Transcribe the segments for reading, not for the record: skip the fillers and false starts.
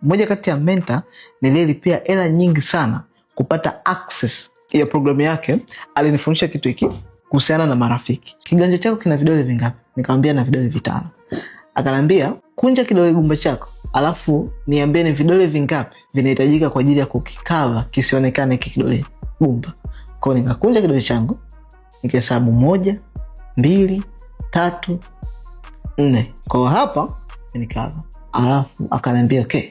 Mmoja kati ya mentor niliyelipia hela nyingi sana kupata access ya programu yake alinifundisha kitu hiki kuhusiana na marafiki. Kiganja chako kina vidole vingapi? Nikamwambia na vidole 5. Akanambia kunja kidole gumba chako, alafu niambie ni vidole vingapi vinahitajika kwa ajili ya kukikava kisionekane kidole gumba. Kwa hiyo nikakunja kidole changu, nikahesabu 1, 2, 3, 4. Kwa hapa nikava. Alafu akanambia okay,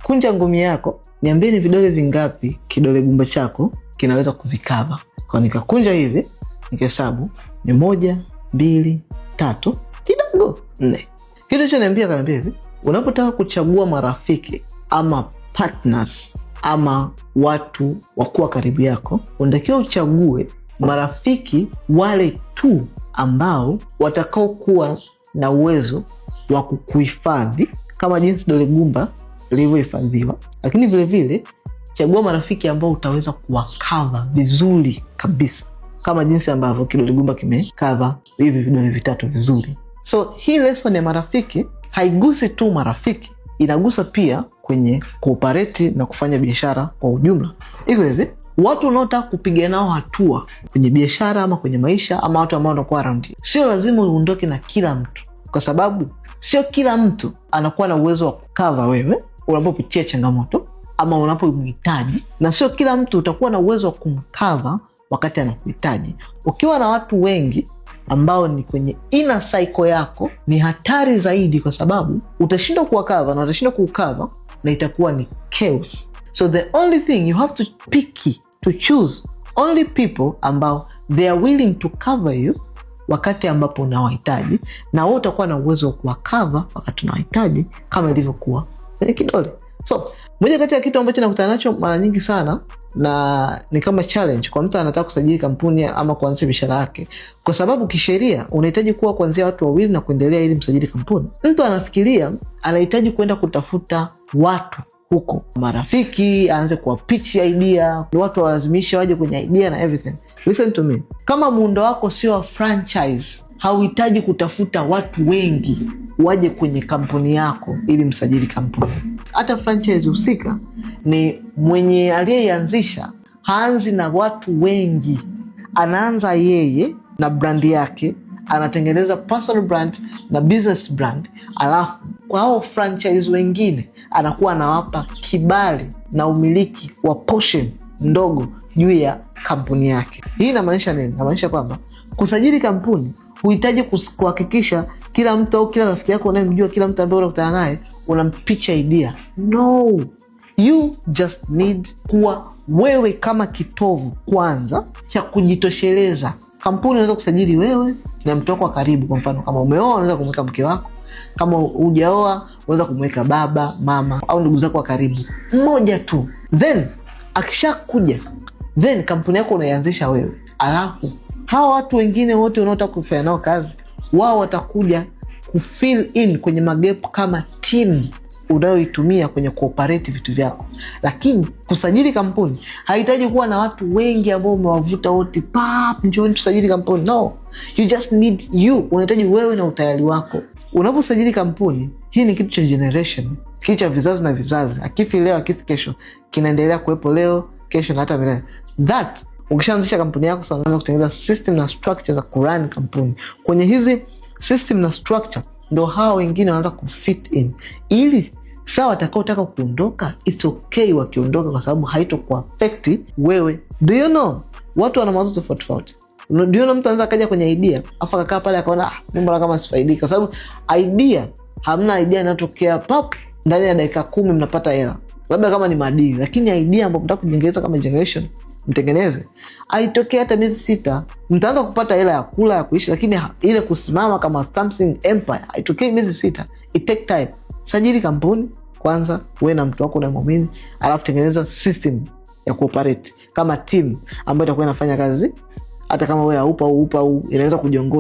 kunja ngumi yako, niambie ni vidole vingapi kidole gumba chako kinaweza kuvikava. Kwa nikakunja hivi, nikahesabu ni 1, 2, 3, kidogo 4. Kitu cha niambia akanambia hivi, unapotaka kuchagua marafiki ama partners ama watu wa kuwa karibu yako, unatakiwa uchague marafiki wale tu ambao watakao kuwa na uwezo wa kukuhifadhi kama jinsi dole gumba lilivyohifadhiwa, lakini vile vile chagua marafiki ambao utaweza kuwakava vizuri kabisa kama jinsi ambavyo kidole gumba kimekava hivi vidole 3 vizuri. So hii lesson ya marafiki haigusi tu marafiki, inagusa pia kwenye cooperate na kufanya biashara kwa ujumla. Iko hivi, watu unaotaka kupiga nao hatua kwenye biashara ama kwenye maisha ama watu ambao wanakuwa around, sio lazima uondoke na kila mtu, kwa sababu sio kila mtu anakuwa na uwezo wa kukava wewe unapopitia changamoto ama unapomhitaji, na sio kila mtu utakuwa na uwezo wa kumkava wakati anakuhitaji. Ukiwa na watu wengi ambao ni kwenye inner cycle yako, ni hatari zaidi, kwa sababu utashindwa kuwakava na utashindwa kukava na itakuwa ni chaos. So the only thing you have to choose only people ambao they are willing to cover you wakati ambapo unawahitaji, na wewe utakuwa na uwezo wa kuwakava wakati unawahitaji, kama ilivyokuwa kwenye kidole. So moja kati ya kitu ambacho nakutana nacho mara nyingi sana, na ni kama challenge kwa mtu anataka kusajili kampuni ama kuanzisha biashara yake, kwa sababu kisheria unahitaji kuwa kuanzia watu 2 na kuendelea ili msajili kampuni. Mtu anafikiria anahitaji kwenda kutafuta watu huko, marafiki, aanze kuwa pitch idea, watu walazimisha waje kwenye idea na everything. Listen to me, kama muundo wako sio franchise, hauhitaji kutafuta watu wengi waje kwenye kampuni yako ili msajili kampuni. Hata franchise husika ni mwenye aliyeanzisha haanzi na watu wengi, anaanza yeye na brand yake, anatengeneza personal brand na business brand, alafu kwa hao franchise wengine anakuwa anawapa kibali na umiliki wa portion ndogo juu ya kampuni yake. Hii inamaanisha nini? Inamaanisha kwamba kusajili kampuni huhitaji kuhakikisha kila mtu au kila rafiki yako unayemjua, kila mtu ambaye unakutana naye unampicha idea. No, you just need kuwa wewe kama kitovu kwanza cha kujitosheleza. Kampuni unaweza kusajili wewe na mtu wako wa karibu. Kwa mfano, kama umeoa unaweza kumweka mke wako, kama hujaoa unaweza kumweka baba, mama au ndugu zako wa karibu mmoja tu. Then akishakuja, then kampuni yako unaianzisha wewe, alafu hawa watu wengine wote unaotaka kufanya nao kazi, wao watakuja kufill in kwenye magap kama team unayoitumia kwenye cooperate vitu vyako. Lakini kusajili kampuni haihitaji kuwa na watu wengi ambao umewavuta wote njooni tusajili kampuni. No, you just need you. Unahitaji wewe na utayari wako. Unaposajili kampuni, hii ni kitu cha generation, kitu cha vizazi na vizazi. Akifi leo akifi kesho, kinaendelea kuwepo leo, kesho na hata milele. That ukishaanzisha kampuni yako sasa unaanza kutengeneza system na structure za kurun kampuni. Kwenye hizi system na structure ndo hao wengine wanaanza kufit in, ili sawa watakaotaka kuondoka, it's okay wakiondoka, kwa sababu haitokuwa affect wewe. Do you know watu wana mawazo tofauti? Do you know mtu anaweza kaja kwenye idea afa kakaa pale akaona mbona kama sifaidiki, kwa sababu idea, hamna idea inatokea ndani ya dakika 10 mnapata hela, labda kama ni madini. Lakini idea ambayo mtaka kujengeleza kama generation mtengeneze, haitokea hata miezi 6 mtaanza kupata hela ya kula, ya kuishi, lakini ile kusimama kama something empire haitokei miezi 6. It take time. Sajili kampuni kwanza, wewe na mtu wako unayemwamini, alafu tengeneza system ya cooperate kama team ambayo itakuwa inafanya kazi hata kama wewe haupa inaweza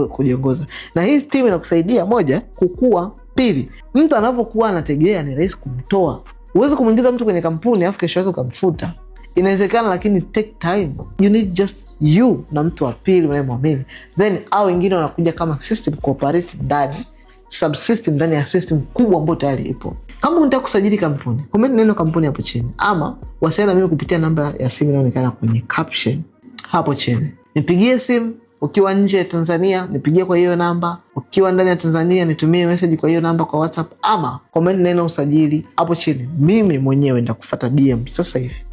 kujiongoza. Na hii team inakusaidia, moja, kukua; pili, mtu anapokuwa anategea ni rahisi kumtoa. Uweze kumuingiza mtu kwenye kampuni afu kesho yake ukamfuta. Inawezekana, lakini take time. You need just you na mtu wa pili unayemwamini, then hao wengine wanakuja kama system cooperate ndani, subsystem ndani ya system kubwa ambayo tayari ipo. Kama unataka kusajili kampuni, comment neno kampuni hapo chini, ama wasiliana na mimi kupitia namba ya simu inayoonekana kwenye caption hapo chini. Nipigie simu ukiwa nje ya Tanzania, nipigie kwa hiyo namba. Ukiwa ndani ya Tanzania, nitumie message kwa hiyo namba kwa WhatsApp, ama comment neno usajili hapo chini. Mimi mwenyewe nitakufuata DM sasa hivi.